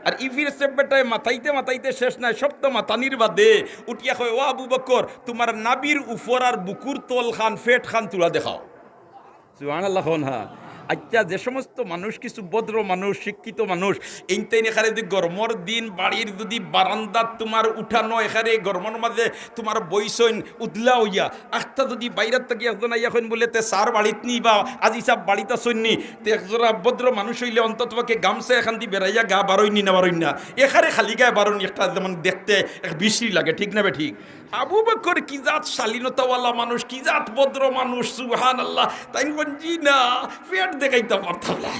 আর ইফির বেটায় মাথাইতে মাথাইতে শেষ নাই, সব তো মাতানির বাদে উঠিয়া কয়, ও আবু বকর, তোমার নাবির উপর আর বুকুর তল খান ফেট খান তুলা দেখাও। সুবহানাল্লাহ। হ্যাঁ, আচ্ছা, যে সমস্ত মানুষ কিছু ভদ্র মানুষ, শিক্ষিত মানুষ, এইটাই এখানে যদি গরমর দিন বাড়ির যদি বারান্দাত তোমার উঠানো, এখানে গরমের মাঝে তোমার বইসইন উদলা হইয়া আখটা যদি বাইরের থেকে একজন আইয়াখন বলে তে সার বাড়িত নি বা আজি সাহ বাড়িতে আসইনি, তে একজোড়া ভদ্র মানুষ হইলে অন্তত তোমাকে গামছা এখান দিয়ে বেড়াইয়া গা বারোইনি না বারোই না, এখানে খালি গায়ে বারোনি, একটা যেমন দেখতে এক বিশ্রী লাগে, ঠিক না বে ঠিক? আবু বকর কি জাত শালীনতাওয়ালা মানুষ, কি জাত ভদ্র মানুষ, সুবহানাল্লাহ। তাই জি না, পেট দেখাইতে পারতাম না,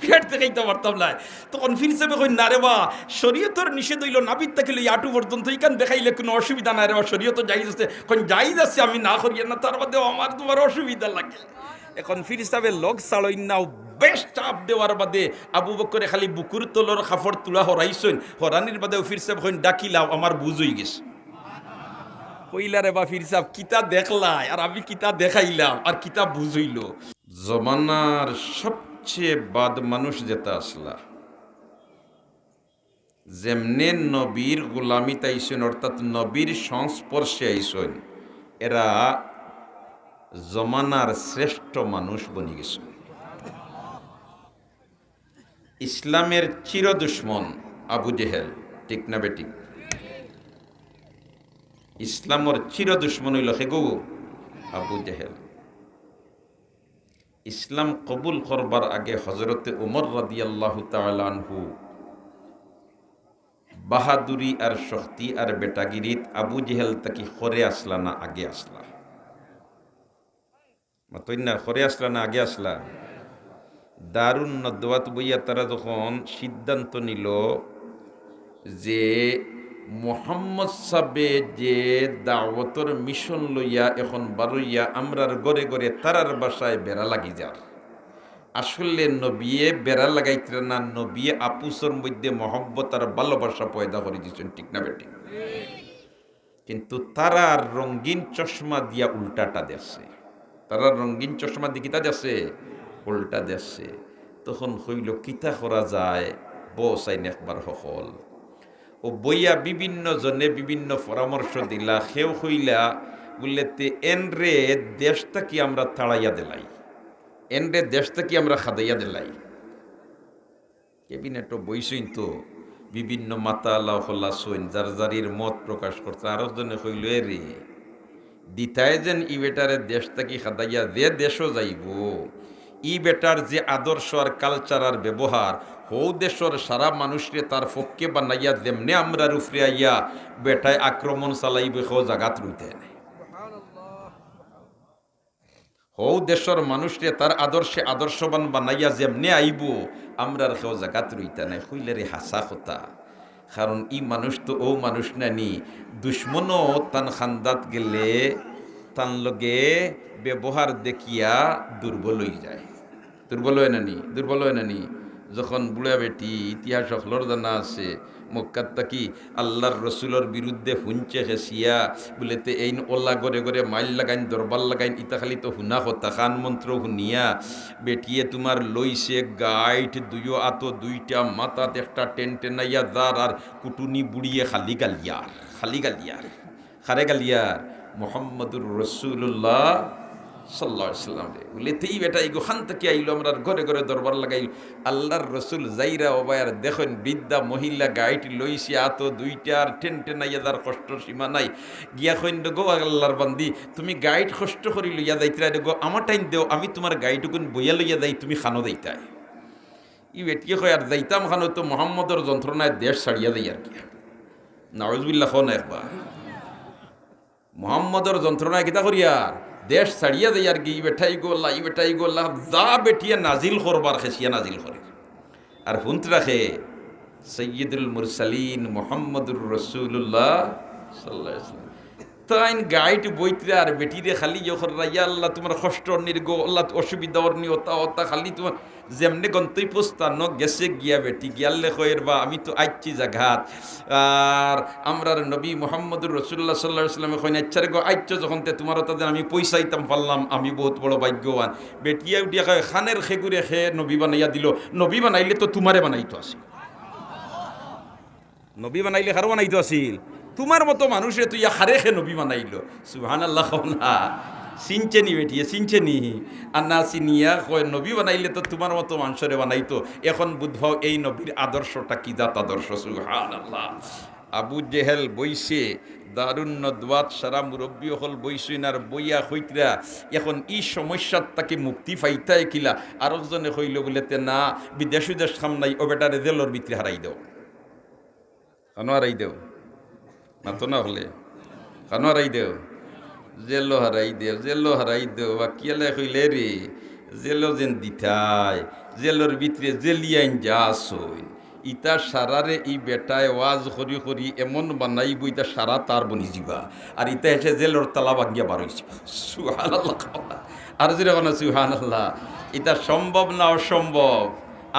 পেট দেখাইতে পারতাম না। তখন ফিরসেবে কই, না রে বা, শরীয়তর নিষেধ হইল নাবিদ থাকিলে আটু পর্যন্ত, ইকান দেখাইলে কোনো অসুবিধা নাই রে বা, শরীয়ত যাইজ আছে। কোন যাইজ আছে, আমি না করি না, তার বাদেও আমার তোমার অসুবিধা লাগে। এখন ফিরসাবে লগ সাড়ই নাও, বেশ চাপ দেওয়ার বাদে আবু বকরে খালি বুকুর তলর খাফড় তুলা হরাইছেন, হরানির বাদেও ফিরসাবে কইন, ডাকিলাও, আমার বুঝ হয়ে গেছে। কইলা রে বা ফির সাহেব, কিতা দেখলাই আর আমি কিতা দেখাইলাম আর কিতা বুঝইল। জমানার সবচেয়ে বাদ মানুষ যেটা আসলা, যেমনে নবীর গোলামিতে আইসেন, অর্থাৎ নবীর সংস্পর্শে আইসেন, এরা জমানার শ্রেষ্ঠ মানুষ বনি গেছে। ইসলামের চির দুশ্মন আবু জেহেল, ঠিক না বেঠিক? ইসলামর চির দুশ্মন হইল হেগো আবু জেহেল। ইসলাম কবুল করবার আগে হজরতে উমর রাদিয়াল্লাহু তাআলা আনহু বাহাদুরি আর শক্তি আর বেটাগিরিত আবু জেহেল তাকি খরে আসলা না আগে আসলা? মাতই না, খরে আসলা না আগে আসলা? দারুন নদওয়াত বইয়া তারা যখন সিদ্ধান্ত নিল যে মোহাম্মদ সাবে যে দাওয়াতর মিশন লইয়া এখন বারইয়া আমরার গড়ে গড়ে তারার বাসায় বেড়া লাগি যার, আসলে নবিয়ে বেড়া লাগাইতে না, নবিয়ে আপুসর মধ্যে মহব্বত আর ভালোবাসা পয়দা করে দিচ্ছেন, ঠিক না বেটি? কিন্তু তারার রঙিন চশমা দিয়া উল্টাটা দেখছে, তারার রঙিন চশমা দিয়ে কিতা দেখছে, উল্টা দেখছে। তখন হইল কিতা করা যায়, বসাইন একবার হল ও বইয়া বিভিন্ন জনে বিভিন্ন পরামর্শ দিলা। সেও হইলা বললেতে এনরে দেশটা কি আমরা তাড়াইয়া দিলাই, এনরে দেশটা কি আমরা খাদাইয়া দিলাই। ক্যাবিনেটও বইসইন তো বিভিন্ন মাতালা হল্লা সইন, যার যারির মত প্রকাশ করছে। আরো জনে হইল রে দিতায় যেন ই বেটারে দেশটা কি খাদাইয়া যে দেশও যাইব, ই বেটার যে আদর্শ আর কালচার আর ব্যবহার, হৌ দেশর সারা মানুষরে তার পক্ষে বানাইয়া যেমনে আমরা রুফরে আইয়া বেটায় আক্রমণ চালাইবে, হো জাগাত রইতে নেই। হৌ দেশর মানুষরে তার আদর্শে আদর্শবান বানাইয়া যেমনে আইব, আমরা আর কেউ জাগাত রইতে নাই। হইলে রে হাসা কথা, কারণ ই মানুষ তো ও মানুষ নানি, দুশ্মনও তান খান্দাত গেলে তান লগে ব্যবহার দেখিয়া দুর্বল হয়ে যায়। দুর্বল হয় নানি, দুর্বল হয় নানি। যখন বুড়া বেটি ইতিহাস হলর জানা আছে, মক্কাত তাকি আল্লাহর রসুলের বিরুদ্ধে হুঞ্চে হেসিয়া বলেতে এই ওল্লা গড়ে গড়ে মাইল লাগাইন, দরবার লাগাইন, ইতা খালি তো হুনা হতা খান মন্ত্র শুনিয়া বেটিয়ে তোমার লইছে গাইড দুইও আতো দুইটা মাথাত একটা টেনাইয়া যার, আর কুটুনি বুড়িয়ে খালি গালিয়ার, খালি গালিয়ার, খারে গালিয়ার মোহাম্মদুর রসুল্লাহ সাল্লাল্লাহু আলাইহি সাল্লাম রে বলেতেই বেটা এই গোখান থেকে আইলো, আমরা ঘরে ঘরে দরবার লাগাইল। আল্লাহর রসুল যাইরা ওবায়ার দেখেন বৃদ্ধা মহিলা গাইট লইছে আতো দুইটার টেনাইয়া যার কষ্ট সীমা নাই, গিয়া কইন গো আল্লাহর বান্দি, তুমি গাইড কষ্ট করি লইয়া যাইতে গো, আমার টাইম দেও, আমি তোমার গাইটুকুন বইয়া লইয়া যাই, তুমি খানো যাইতাই। ই বেটিয়ে কয় আর যাইতাম খানো তো মোহাম্মদর যন্ত্রণায় দেশ ছাড়িয়া যাই আর কি। নাউজুবিল্লাহ খান একবার মোহাম্মদর যন্ত্রণায় কিতা করিয়া দেশ ছাড়িয়া যাই আর কি। ই বেঠাই গোল্লা, ই বেটাই গোল্লা, যা বেটিয়া নাজিল করবার খেসিয়া নাজিল করে। আর হুন্ত রাখে সৈয়দুল মুরসালিন মোহাম্মদুর রসুল্লাহ সাল্লাল্লাহু আলাইহি ওয়াসাল্লাম তাইন গাইড বইতে আর বেটিরে খালি যখন রাইয়া আল্লাহ তোমার কষ্ট নির্গো, আল্লাহ অসুবিধা অর্নি ওতা ওতা খালি তোমার যেমনি গন্তব্যস্থান গেছে গিয়া বেটি গিয়াল্লে কয়ের বা আমি তো আইচ্ছি জাঘাত। আর আমরার নবী মোহাম্মদুর রসুল্লাহ সাল্লাল্লাহু আলাইহি ওয়াসাল্লাম কইন আচ্ছা গো আইচ্ছ যখন তে তোমারও তাদের আমি পয়সাইতাম পারলাম, আমি বহুত বড় ভাগ্যবান। বেটিয়া উঠিয়া কয় খানের খেগুরে খে নবী বানাইয়া দিল, নবী বানাইলে তো তোমারে বানাইতো আসি। নবী বানাইলে কারো বানাইতো আসিল তোমার মতো মানুষে তুই হারে খে নবী বানাইলো সুবহানাল্লাহ না চিনছে নি বেটিয়ে চিনছে নি আর না চিনিয়া কয় নবী বানাইলে তো তোমার মতো মানুষরে বানাইতো এখন বুধভাও এই নবীর আদর্শটা কি জাত আদর্শ সুবহানাল্লাহ আবু জেহেল বইছে দারুন নদওয়াত সারা মুরব্বী হল বইসইনার বইয়া হইতরা এখন ই সমস্যার তাকে মুক্তি পাইতাই কিলা আরেকজনে কইল বলেতে না বিদেশ উদেশ সামনাই ও বেটারে জেলর ভিতরে হারাই দেও কেন হারাই দেও না তো না হলে কেন হারাই দেও জেলো হারাই দেও বা কিয়ালে কইলে রে জেলো যেন দিতাই জেলোর ভিতরে জেলিয়াইন যা আসই ইতা সারারে ই বেটায় ওয়াজ করি করি এমন বানাইব ইতা সারা তার বনি যাবা আর ইতা এসে জেলোর তালা ভাঙ্গিয়া বার হয়েছি সুবহানাল্লাহ আর যদি কোনো সুবহানাল্লাহ ইতা সম্ভব না অসম্ভব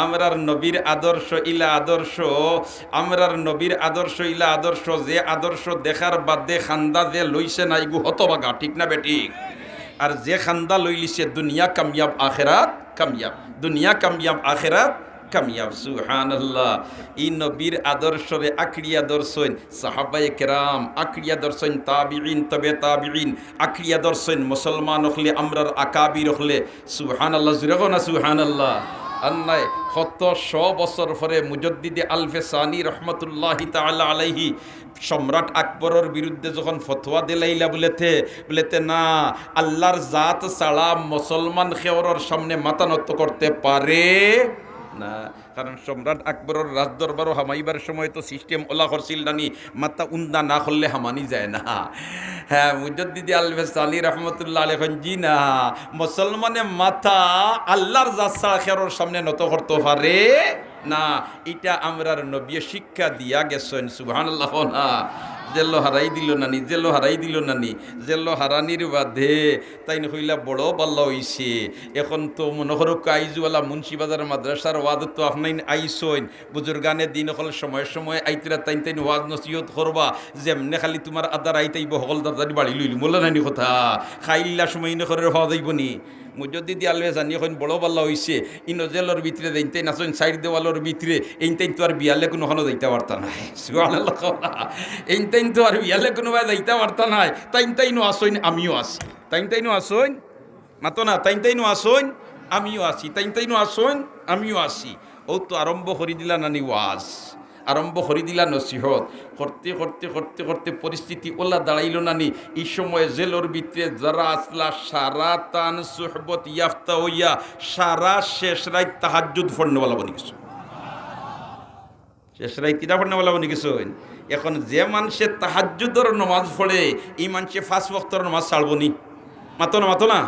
আমরার নবীর আদর্শ ইলা আদর্শ আমরার নবীর আদর্শ ইলা আদর্শ যে আদর্শ দেখার বাদে খান্দা যে লইছে না ইগু হতবাগা ঠিক না বেঠিক আর যে খান্দা লইলিছে দুনিয়া কামিয়াব আখেরাত কামিয়াব দুনিয়া কামিয়াব আখেরাত কামিয়াব সুবহানাল্লাহ ই নবীর আদর্শরে আঁকড়িয়া দর্শন সাহাবায়ে কেরাম আঁকড়িয়া দর্শন তাবিঈন তবে তাবিঈন আঁকড়িয়া দর্শন মুসলমান হলে আমরার আকাবির হলে সুবহানাল্লাহ জুরে না সুবহানাল্লাহ আন্নায় কত 100 বছর পরে মুজদ্দিদে আলফে সানি রহমতুল্লাহি তাআলা আলাইহি সম্রাট আকবরের বিরুদ্ধে যখন ফতোয়া দিলাইলা বলেতে না আল্লাহর জাত ছাড়া মুসলমান খেওরের সামনে মাথা নত করতে পারে না কারণ সম্রাট আকবরের রাজদরবারও হামাইবার সময় তো সিস্টেম ওলা করছিল নানি মাথা উন্দা না করলে হামানি যায় না হ্যাঁ মুজদ্দিদি আলফে সানি রহমতুল্লাহ আলাইহি জি না মুসলমানে মাথা আল্লাহর জাত ছাড়া খেওরের সামনে নত করতে পারে না এটা আমরার নবী শিক্ষা দিয়া গেছেন সুবহানাল্লাহ না জেল্লো হারাই দিল নানি জেল্লো হারাই দিল নানি জেল্লো হারানির বাদে তাই হইলা বড় বাল্লা হইছে এখন তো মনে করো আইজুয়ালা মুন্সিবাজার মাদ্রাসার ওয়াদ তো আপনাই আইসইন বুজুর্গানে দিন হল সময় সময় আইতরা তাইন তাইন ওয়াজ নসিহত করবা যেমনে খালি তোমার আদার আইতাইব হল দাদারি বাড়ি লইলি মোল্লা নানি কথা খাইল্লা সময় ইনে করে হওয়া যাইব নি মুজদ্দিদি আলফে জানি এখন বড় বাল্লা হইছে ইনো জেলর ভিতরে দেনতেন আসেন সাইড দেওয়ালোর ভিতরে এইটাইন তো আর বিয়ালে কোনোখানো যাইতে পারতা নাই সুবহানাল্লাহ এইটাইন তো আর বিয়ালে কোনোবাই যাইতে পারতা নাই তাইনও আসইন আমিও আসি তাইনও আসইন মাতো না তাইনও আসইন আমিও আসি তাইনও আসইন আমিও আসি ও তো আরম্ভ করে দিলা নানি ওয়াজ আরম্ভ করে দিলা নসিহত করতে করতে করতে করতে পরিস্থিতি ওলা দাঁড়াইল নানি এই সময় জেলর ভিতরে যারা আসলা সারা তান সুহবত ইয়াফতা হইয়া সারা শেষ রাত তাহাজ্জুদ পড়নেওয়ালা বনি গেছে শেষ রাত কিতা পড়নেওয়ালা বনি গেছে এখন যে মানুষে তাহাজ্জুদর নমাজ পড়ে এই মানুষে 5 ওয়াক্তের নমাজ ছাড়ব নি মাতো না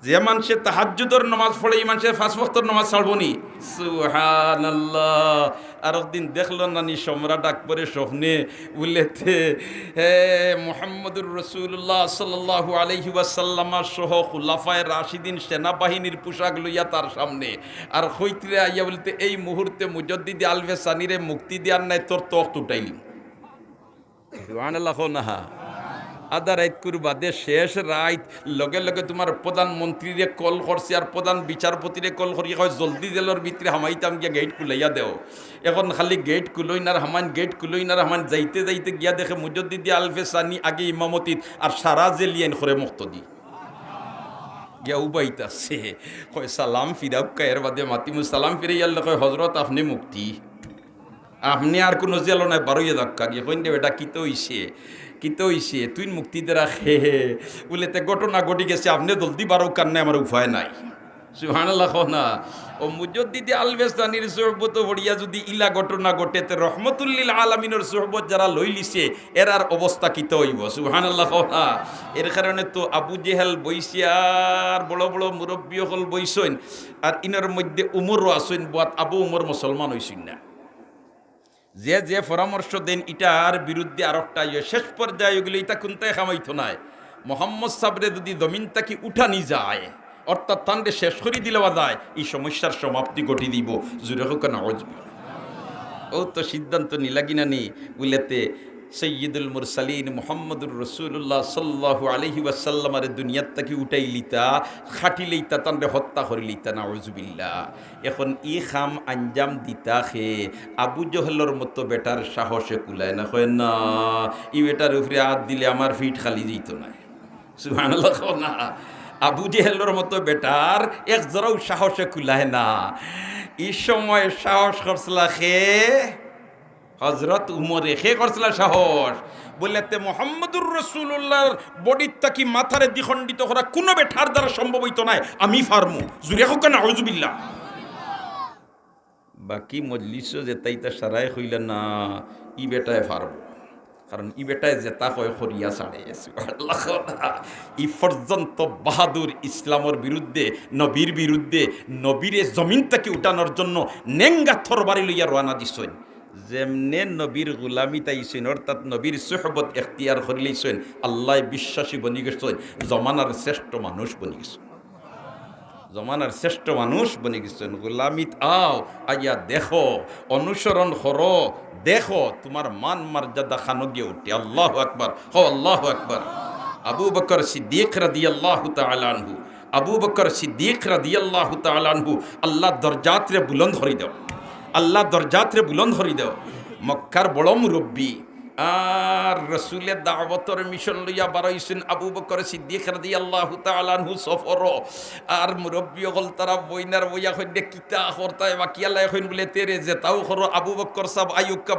যে মানুষে তাহাজ্জুদর নমাজ পড়ে এই মানুষের 5 ওয়াক্তের নমাজ ছাড়ব নি সুবহানাল্লাহ আর একদিন দেখলো নানি সম্রাট আকবরের স্বপ্নে বলেতে হে মুহাম্মদুর রাসূলুল্লাহ সাল্লাল্লাহু আলাইহি ওয়াসাল্লাম সহ খুলাফায়ে রাশিদিন সেনাবাহিনীর পোশাক লইয়া তার সামনে আর হইতরে আইয়া বলতে এই মুহূর্তে মুজদ্দিদি আলফে সানিরে মুক্তি দেওয়ার নাই তোর তখ্ত উঠাইলি সুবহানাল্লাহ না আদা রাইত করবাদে শেষ রাইত লগে লগে তোমার প্রধানমন্ত্রীরে কল করছে আর প্রধান বিচারপতিরে কল করিয়া হয় জলদি জেলর ভিতরে হামাইতাম গিয়া গেট খুলাইয়া দেও এখন খালি গেট খুলইনার হামান যাইতে যাইতে গিয়া দেখে মুজদ্দিদি আলফে সানি আগে ইমামতিত আর সারা জেলিয়ান করে মুক্ত দি গিয়া উবাইতাছে কয় সালাম ফিরাব কায়ের বাদে মাতিমু সালাম ফিরে ইয়াল্লা কয় হজরত আপনি মুক্তি আপনি আর কোনো জেল নাই বারোইয়া ধাক্কা গিয়ে কইন দেবে এটা কিতে হইছে তুই মুক্তি দে রাখে বলেতে ঘটনা ঘটি গেছে আপনি জলদি বারো কান্নে আমার উপায় নাই সুবহানাল্লাহ না ও মুজদ্দিদি আলফে সানির সোহবত ভরিয়া যদি ইলা ঘটনা ঘটে তে রহমতুল্লিল আলামিনের সোহবত যারা লইলিছে এরার অবস্থা কিতে হইব সুবহানাল্লাহ না এর কারণে তো আবু জেহেল বইসিয়ার বড় বড় মুরব্বী হল বইসইন আর ইনার মধ্যে উমরও আসইন বাত আবু উমর মুসলমান হইসইন না যে যে পরামর্শ দেন ইটার বিরুদ্ধে আর একটা শেষ পর্যায়ে ওগুলো ইটা কোনটাই খামাইতো নাই মোহাম্মদ সাবরে যদি জমিন তাকে উঠানি যায় অর্থাৎ তান্ডে শেষ করে দিলেওয়া যায় এই সমস্যার সমাপ্তি ঘটি দিব জুড়ে হোক না হজবি ও তো সিদ্ধান্ত নিলাগিনা নি বলেতে সৈয়দুল মুরসালিন মুহাম্মদুর রাসূলুল্লাহ সাল্লাল্লাহু আলাইহি ওয়াসাল্লামের দুনিয়াত থেকে উঠাই লিতা খাটি লইতা তানরে হত্যা করে লিতা নাউজুবিল্লাহ। এখন ই খাম আঞ্জাম দিতা খে আবু জহলের মতো বেটার সাহসে কুলায় না, হয় না ই বেটার উপরে হাত দিলে আমার ফিট খালি যেত না, সুবহানাল্লাহ না। আবু জেহেলের মতো বেটার এক জরাও সাহসে কুলায় না। এই সময় সাহস করছিলা খে হজরত উমরে, খে করছিলা সাহস বললেতে মোহাম্মদুর রসুল্লাহর বডির তাকি মাথারে দ্বিখণ্ডিত করা কোনো বেঠার দ্বারা সম্ভব হইতো নাই, আমি ফার্মু জুড়ে হোক না আউযুবিল্লাহ। বাকি মজলিসও যেতাইতা সারাই হইল না, ই বেটায় ফার্মু, কারণ ই বেটায় জেতা কয় করিয়া ছাড়ে ই পর্যন্ত বাহাদুর ইসলামের বিরুদ্ধে, নবীর বিরুদ্ধে, নবীরে জমিন থেকে উঠানোর জন্য নেঙ্গা থরবারি লইয়া রওনা দিছেন। যেমনে নবীর গুলামি তাইছেন, অর্থাৎ নবীর সুহবত এখতিয়ার করে লইছেন, আল্লাহ বিশ্বাসী বনি গেছেন, জমানার শ্রেষ্ঠ মানুষ বনি গেছেন, জমানার শ্রেষ্ঠ মানুষ বনি গেছেন। গুলামিত আও আইয়া দেখো, অনুসরণ করো, দেখো তোমার মান মর্যাদা খানো গিয়ে উঠে। আল্লাহু আকবার, হো আল্লাহু আকবার। আবু বকর সিদ্দিক রাদিয়াল্লাহু তাআলা আনহু, আবু বকর সিদ্দিক রাদিয়াল্লাহু তাআলা আনহু, আল্লাহ দরজাতরে বুলন্দ হরি দাও, আল্লাহ দরজাতরে বুলন্দ হরি দাও। মক্কার বড় মুরব্বী আর রসুলের দাওয়াতর মিশন লইয়া বারইছেন আবু বকর সিদ্দিক রাদিয়াল্লাহু তাআলা আনহু সফর। আর মুরব্বী হল তারা বইনার বইয়া হইলে কিতা করতায় বা কিয়ালা হইন বলে তেরে যে তাও করো। আবু বকর সাহেব আয়ুক্কা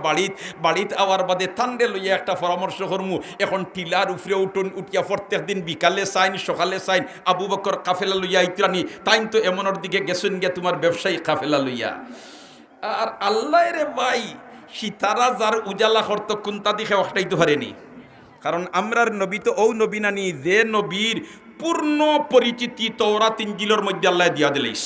বাড়িত আওয়ার বাদে তান্ডে লইয়া একটা পরামর্শ করমু, এখন টিলার উপরে উঠিয়া প্রত্যেক দিন বিকালে চাইন সকালে চাইন আবু বকর কাফেলা লইয়া ইত্রানি তাইন তো এমনের দিকে গেছেন গিয়া তোমার ব্যবসায়ী কাফেলা লইয়া। আর আল্লাহ রে ভাই, সীতারা যার উজালা করত কোনটা দিকে অষ্টাইতে পারেনি, কারণ আমরার নবী তো ও নবী নানি যে নবীর পূর্ণ পরিচিতি তওরাত ইনজিলের মধ্যে আল্লাহ দিয়া দিলেস।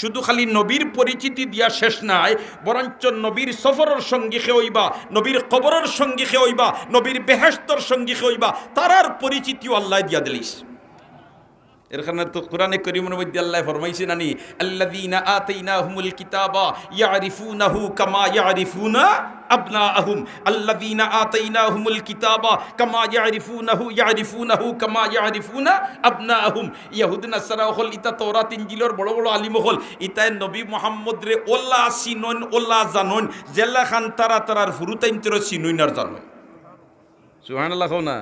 শুধু খালি নবীর পরিচিতি দিয়া শেষ নাই, বরঞ্চ নবীর সফরের সঙ্গী খে হইবা, নবীর কবরের সঙ্গী খে হইবা, নবীর বেহেশতর সঙ্গী খে হইবা, তারার পরিচিতিও আল্লাহ দিয়া দিলেস। এর কারণে তো কোরআনে কারীমের মধ্যে আল্লাহ ফরমাইছেন আনি আল্লাযীনা আতাইনাহুমুল কিতাবা ইয়ারিফুনাহু কামা ইয়ারিফুনা আবনাআহুম, আল্লাযীনা আতাইনাহুমুল কিতাবা কামা ইয়ারিফুনাহু কামা ইয়ারিফুনা আবনাআহুম। ইহুদ নাসারা হল ইতা তওরাত ইনজিলের বড় বড় আলিম হল, ইতায় নবী মুহাম্মদ রে ওলা সিনন ওলা জানন, জেলা খান তারার ফুরুতাইন তর সিনন আর জানন। সুবহানাল্লাহ না।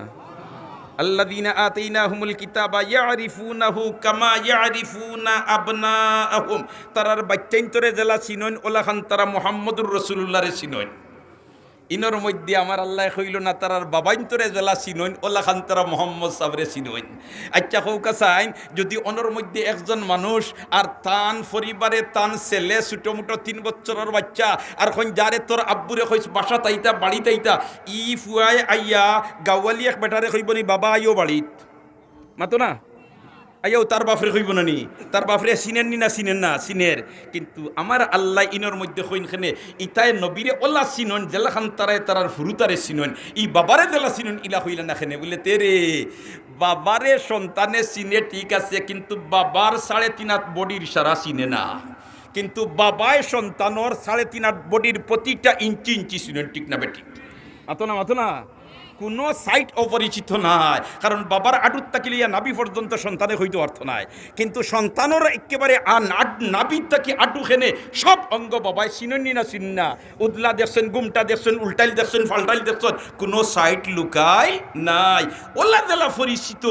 আল্লাযীনা আতাইনাহুমুল কিতাবা ইয়ারিফুনাহু কামা ইয়ারিফুনা আবনাআহুম, তারার বাচ্চাইন্তরে জেলা চিনন ওলা খান তারা মুহাম্মদুর রাসূলুল্লাহরে চিনন। ইনর মধ্যে আমার আল্লাহ কইল না তারার বাবাইন্তরে জেলা চিনন ওলা খান তারা মোহাম্মদ সাবরে চিনন। আচ্ছা কৌকা চাইন যদি অনর মধ্যে একজন মানুষ আর তান পরিবারে তান ছেলে ছোটো মোটো 3 বছরের বাচ্চা আর এখন যারে তোর আব্বুরে কইস বাসা তাইতা বাড়ি তাইতা, ই ফুয়ায় আইয়া গাওয়ালি এক বেটারে কইবনি বাবা আইও বাড়িত মাতো না, আইয়াও তার বাপরে কইব না নি, তার বাপরে চিনেন নি না চিনেন না চিনের। কিন্তু আমার আল্লাহ ইনর মধ্যে কইনখানে ইতায় নবীরে ওলা চিনন জেলা খান তারার ফুরুতারে চিনন, ই বাবারে জেলা চিনন ইলা হইলা না খেনে বলে তেরে বাবারে সন্তানে চিনে ঠিক আছে, কিন্তু বাবার 3.5 হাত বডির সারা চিনে না, কিন্তু বাবায় সন্তানর 3.5 হাত বডির প্রতিটা ইঞ্চি ইঞ্চি চিনেন, ঠিক না বেঠিক? মাতো না কোনো সাইট অপরিচিত নাই, কারণ বাবার আডুত তাকিলিয়া নাবি পর্যন্ত সন্তানে হইতে অর্থ নাই, কিন্তু সন্তানের একেবারে নাবির তাকি আডু খেনে সব অঙ্গ বাবায় চিননি না চিন না, উদলা দেখছেন, গুমটা দেখছেন, উল্টাইল দেখছেন, ফাল্টাইল দেখছেন, কোনো সাইট লুকাই নাই। ওল্লা জেলা পরিচিত,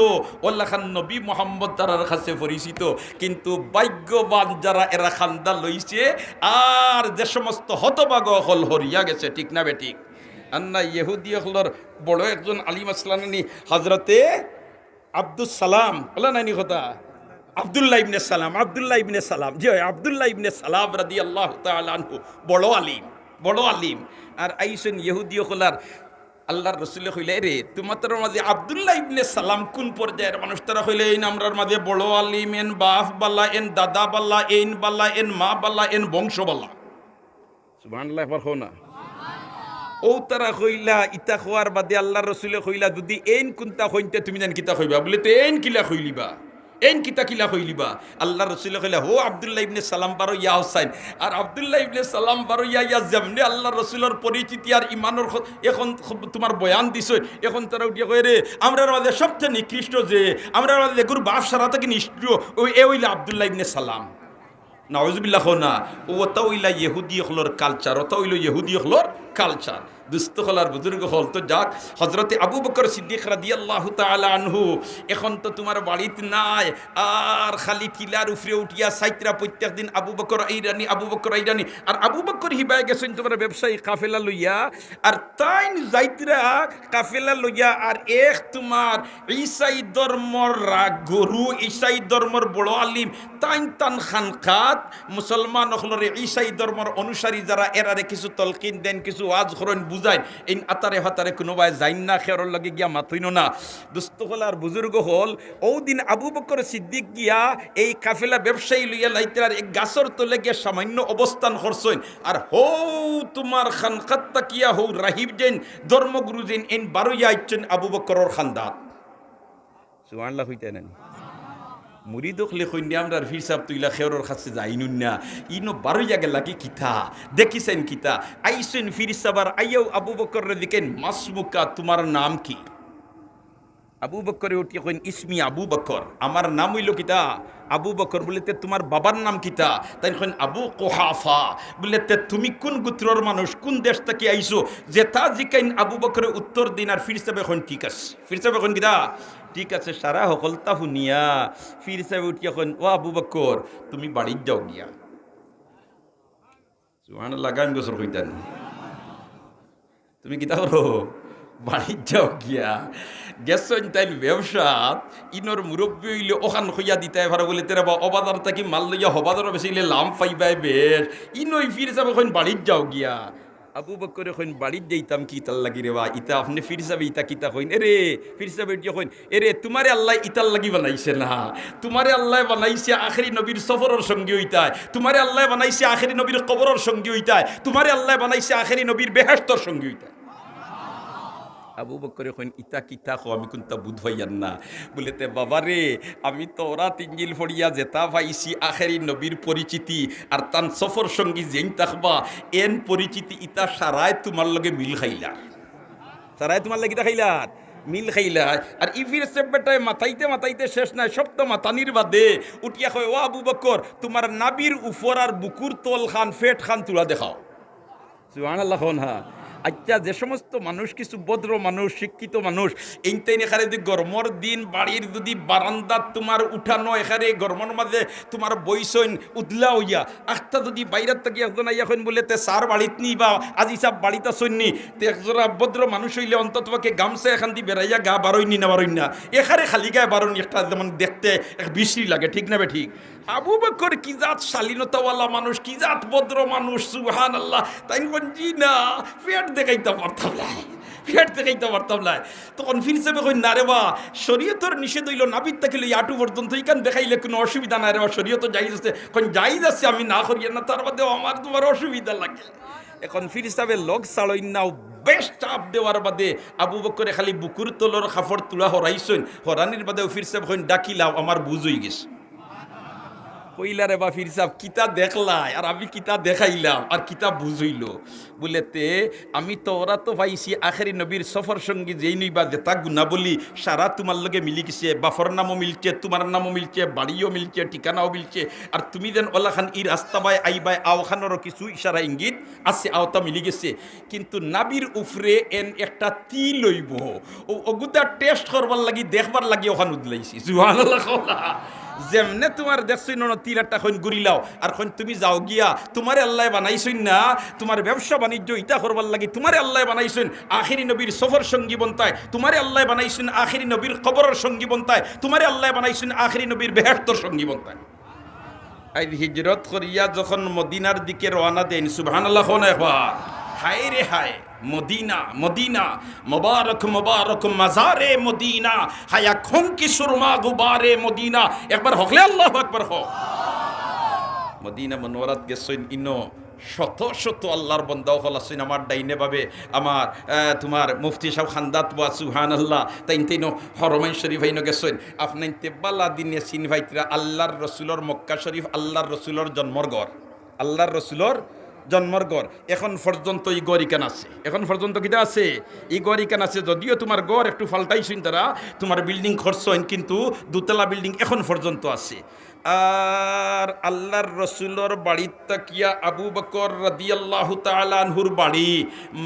ওল্লা খান নবী মোহাম্মদ তারার কাছে পরিচিত, কিন্তু ভাগ্যবান যারা এরা খান্দা লইছে আর যে সমস্ত হতভাগ হল হরিয়া গেছে, ঠিক না বেঠিক? আন্না ইহুদি হলর বড় একজন আলিম আসলানি হজরতে আব্দুস সালাম বলা নাইনি কথা, আব্দুল্লাহ ইবনে সালাম, জি আব্দুল্লাহ ইবনে সালাম রাদিয়াল্লাহু তাআলা আনহু বড় আলিম। আর আইসেন ইহুদি হলার আল্লাহর রাসূল কইলে রে তোমাদের মাঝে আব্দুল্লাহ ইবনে সালাম কোন পর্যায়ের মানুষ? তারা কইলে এই নামরার মাঝে বড় আলিম, এন বাপ বাল্লা, এন দাদা বাল্লা, এন বাল্লা, এন মা বাল্লা, এন বংশ বাল্লা। সুবহানাল্লাহ পড়ো না। ও তারা কইলা ইতা খোয়ার বাদে আল্লাহর রাসূলে কইলা যদি এইন কোনটা কইতে তুমি জান কিতা কইবা? বলে তো এইন কিলা কইলিবা? এন কিতা কিলা কইলিবা আল্লাহ রসুল কইলা হো আব্দুল্লাহ ইবনে সালাম বারো ইয়া হোসাইন আর আব্দুল্লাহ ইবনে সালাম বারো ইয়া যেমনি আল্লাহ রসুলের পরিচিতি আর ইমানের এখন তোমার বয়ান দিছ এখন তারা উঠিয়া কয়ে রে আমরা মাঝে সবচেয়ে নিকৃষ্ট যে আমরা মাঝে গুরু বাপ সারা থেকে নিষ্ক্রিয় ওই এ হইলা আব্দুল্লাহ ইবনে সালাম নাউজুবিল্লাহ না ওটা হইলা ইহুদি হলর কালচার ওটা হইল ইহুদি হলর কালচার দুস্থ হলার বুজুর্গ হল তো যাক হজরতে আবু বকর সিদ্দিক রাদিয়াল্লাহু তাআলা আনহু এখন তো তোমার বাড়িতে নাই আর খালি টিলার উপরে উঠিয়া সাইতরা প্রত্যেক দিন আবু বকর আইরানি আর আবু বকর হিবায় গেছেন তোমার ব্যবসায়ী কাফেলা লইয়া আর তাইন যাইতরা কাফেলা লইয়া আর এক তোমার ঈসাই ধর্মর গরু ঈসাই ধর্মর বড় আলিম তাইন তান খানকাত মুসলমান হলরে ঈসাই ধর্মর অনুসারী যারা এরারে কিছু তলকিন দেন কিছু ওয়াজ করেন বুঝায় এই আতারে হাতারে কোনোবাই যাইন না খেরর লাগে গিয়া মাথইন না দুস্থ হল আর বুজুর্গ হল ও দিন আবু বকর সিদ্দিক গিয়া এই কাফেলা ব্যবসায়ী লইয়া লাইতার এক গাছর তলে গিয়া সামান্য অবস্থান করছেন আর হৌ তোমার খানকাত তাকিয়া হৌ রাহিব যেন ধর্মগুরু যেন এন বারোইয়া আইছেন আবু বকরর খানদাত সুবহানাল্লাহ হইতে না মুরিদক লেখইন্যা আমরা ফির সাহেব তুইলা খেরর কাছে যাইনুন না ইনো বারোইয়া গেলা কি কিতা দেখিছেন কিতা আইসেন ফির সাবার আইয়াও আবু বকর দিকেন মাসমুকা তোমার নাম কি আবু বকরে উঠিয়া কইন ইসমি আবু বকর আমার নাম হইল কিতা আবু বকর বলিতে তোমার বাবার নাম কিতা তাই কইন আবু কুহাফা বলিতে তুমি কোন গোত্রর মানুষ কোন দেশ থেকে আইছো যেটা জিকাইন আবু বকরে উত্তর দিন আর ফির সাহেব এখন ঠিক আছে ফির সাহেব এখন কিতা ঠিক আছে সারা হকলতা শুনিয়া ফির সাহেব উঠিয়া কইন ও আবু বকর তুমি বাড়ির যাও গিয়া সুবহানাল্লাহ গান গোসর কইতেন তুমি কিতা করো বাড়ির যাও গিয়া গেছেন তাই ব্যবসা ইনর মুরব্বী হইলে ওখান হইয়া দিতে পারে বলে তেরা বা অবাদার থাকি মাল লইয়া হবাদারও বেশি হইলে লাম পাইবাই বেশ ইনই ফির যাবে এখন বাড়ির যাও গিয়া আবু বকর এখন বাড়ির যাইতাম কি তার লাগি রে বা ইতা আপনি ফির যাবে ইতা কিতা কইন এরে ফির যাবে কইন এরে তোমারে আল্লাহ ইতার লাগি বানাইছে না তোমারে আল্লাহ বানাইছে আখেরি নবীর সফরের সঙ্গী হইতায় তোমারে আল্লাহ বানাইছে আখেরি নবীর কবরের সঙ্গী হইতায় তোমারে আল্লাহ বানাইছে আখেরি নবীর বেহেশতর সঙ্গী হইতায় আবু বকর কইন ইতা কিতা খো আমি কোনটা বুধ ভাইয়ান না বলেতে বাবা রে আমি তো ওরা তিনজিল ফড়িয়া যেতা পাইছি আখেরি নবীর পরিচিতি আর তান সফর সঙ্গী যেন থাকবা এন পরিচিতি ইতা সারায় তোমার লগে মিল খাইলা সারায় তোমার লাগে খাইলা মিল খাইলা আর ইফির সেবেটায় মাথাইতে শেষ নাই সপ্ত মাতানির বাদে উঠিয়া কয় ও আবু বকর তোমার নাবির উপর আর বুকুর তোল খান ফেট খান তুলা দেখাও সুবহানাল্লাহ হা আচ্ছা যে সমস্ত মানুষ কিছু ভদ্র মানুষ শিক্ষিত মানুষ এইটাই এখানে যদি গরমর দিন বাড়ির যদি বারান্দা তোমার উঠানো এখানে গরমর মাঝে তোমার বইসইন উদলা হইয়া আখটা যদি বাইরের থেকে একজন আইয়াখন বলে তে সার বাড়িত নি বা আজি সাপ বাড়িতে আসইনি তে একজোড়া ভদ্র মানুষ হইলে অন্তত গামছা এখান দিয়ে বেড়াইয়া গা বারোইনি না বারোই না এখানে খালি গায়ে বারোনি একটা যেমন দেখতে এক বিশ্রী লাগে ঠিক না বে ঠিক আবু বকর কি জাত শালীনতাওয়ালা মানুষ কি জাত ভদ্র মানুষ সুবহানাল্লাহ তাই জি না পেট দেখাইতে পারতাম না পেট দেখাইতে পারতাম না তখন ফিরছে কই না রে বা শরীয়তর নিষেধ হইল নাবিদ থেকে লই আটু পর্যন্ত ইকান দেখাইলে কোনো অসুবিধা নাই রে বা শরীয়ত জায়েজ আছে কোন জায়েজ আছে আমি না করি না তার মধ্যে আমার তোমার অসুবিধা লাগে এখন ফির হিসাবে লগ সাড়ই নাও বেশ চাপ দেওয়ার বাদে আবু বকরে খালি বুকুর তলর খাফর তুলা হরাইছেন হরানির বাদেও ফির সাহেব কইন ডাকিলাও আমার বুঝ হই গেছে কইলা রে বা ফির সাহেব কিতা দেখলাই আর আমি কিতা দেখাইলাম আর কিতা বুঝইল বলেতে আমি তো ওরা তো পাইছি আখেরি নবীর সফর সঙ্গী যেই নই বা যেতা গুণা বলি সারা তোমার লগে মিলি গেছে বাফর নামও মিলছে তোমার নামও মিলছে বাড়িও মিলছে ঠিকানাও মিলছে আর তুমি যেন ওলাখান ই রাস্তা বাই আইবাই আওখানেরও কিছু ইশারা ইঙ্গিত আছে আওতা মিলি গেছে কিন্তু নাবির উফরে এন একটা তি লইব ও ওগুতা টেস্ট করবার লাগি দেখবার লাগি ওখান উদলাইছি সুবহানাল্লাহ যেমনে তোমার দেখছই ন তিরাটা খন ঘুরিলাও আর খন তুমি যাও গিয়া তোমারে আল্লাহ বানাইছই না তোমার ব্যবসা বাণিজ্য ইটা করবার লাগি তোমারে আল্লাহ বানাইছেন আখেরি নবীর সফর সঙ্গী বন্তায় তোমারে আল্লাহ বানাইছেন আখেরি নবীর কবরের সঙ্গী বন্তায় তোমারে আল্লাহ বানাইছেন আখেরি নবীর বেহেশতর সঙ্গী বন্তায় আই হিজরত করিয়া যখন মদিনার দিকে রওনা দেন সুবহানাল্লাহ কোন একবার হায় রে হায় মদিনা মদিনা মুবারক মুবারক মাজারে মদিনা হায়া খুন কি সুরমা গুবারে মদিনা একবার হকলে আল্লাহু আকবার হো মদিনা মনোয়ারাত গেছেন ইনো শত শত আল্লাহর বন্দাও হল আছেন আমার ডাইনে ভাবে আমার তোমার মুফতি সাহেব খান্দাত বা সুহান আল্লাহ তাই তাইনো হরমাইন শরীফ আইন গেছেন আপনার তেব্বালা দিনে সিন ভাইতরা আল্লাহর রসুলর মক্কা শরীফ আল্লাহর রসুলর জন্মর ঘর আল্লাহর রসুলর জন্মর ঘর এখন পর্যন্ত এই গড়িকান আছে এখন পর্যন্ত কিটা আছে এই গড়িকান আছে যদিও তোমার গড় একটু ফাল্টাইছেন তারা তোমার বিল্ডিং খরচ কিন্তু দুতলা বিল্ডিং এখন পর্যন্ত আছে আর আল্লাহর রসুলর বাড়ির তাকিয়া আবু বকর রাদিয়াল্লাহু তাআলা আনহুর বাড়ি